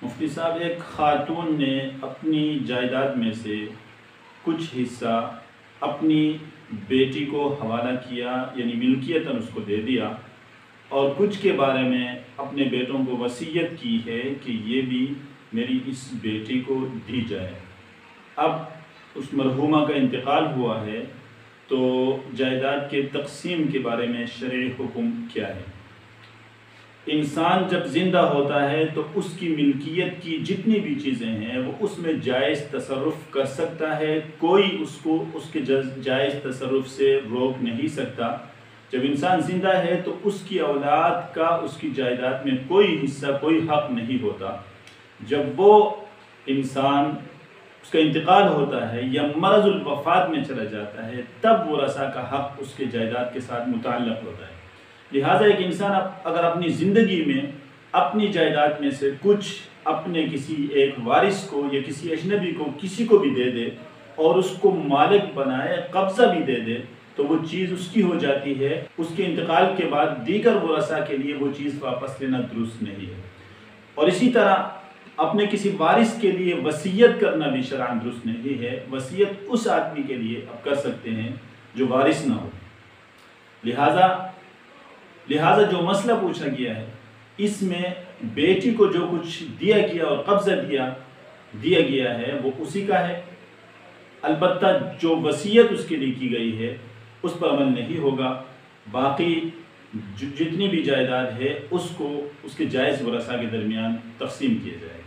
مفتی صاحب، ایک خاتون نے اپنی جائیداد میں سے کچھ حصہ اپنی بیٹی کو حوالہ کیا، یعنی ملکیتاً اس کو دے دیا، اور کچھ کے بارے میں اپنے بیٹوں کو وصیت کی ہے کہ یہ بھی میری اس بیٹی کو دی جائے۔ اب اس مرحومہ کا انتقال ہوا ہے تو جائیداد کے تقسیم کے بارے میں شرعی حکم کیا ہے؟ انسان جب زندہ ہوتا ہے تو اس کی ملکیت کی جتنی بھی چیزیں ہیں وہ اس میں جائز تصرف کر سکتا ہے، کوئی اس کو اس کے جائز تصرف سے روک نہیں سکتا۔ جب انسان زندہ ہے تو اس کی اولاد کا اس کی جائیداد میں کوئی حصہ، کوئی حق نہیں ہوتا۔ جب وہ انسان اس کا انتقال ہوتا ہے یا مرض الوفات میں چلا جاتا ہے تب ورثہ کا حق اس کے جائیداد کے ساتھ متعلق ہوتا ہے۔ لہٰذا ایک انسان اگر اپنی زندگی میں اپنی جائیداد میں سے کچھ اپنے کسی ایک وارث کو یا کسی اجنبی کو کسی کو بھی دے دے اور اس کو مالک بنائے، قبضہ بھی دے دے، تو وہ چیز اس کی ہو جاتی ہے۔ اس کے انتقال کے بعد دیگر ورثہ کے لیے وہ چیز واپس لینا درست نہیں ہے۔ اور اسی طرح اپنے کسی وارث کے لیے وصیت کرنا بھی شرعاً درست نہیں ہے۔ وصیت اس آدمی کے لیے اب کر سکتے ہیں جو وارث نہ ہو۔ لہٰذا جو مسئلہ پوچھا گیا ہے اس میں بیٹی کو جو کچھ دیا گیا اور قبضہ دیا گیا ہے وہ اسی کا ہے، البتہ جو وصیت اس کے لیے کی گئی ہے اس پر عمل نہیں ہوگا۔ باقی جتنی بھی جائیداد ہے اس کو اس کے جائز ورثہ کے درمیان تقسیم کیا جائے گا۔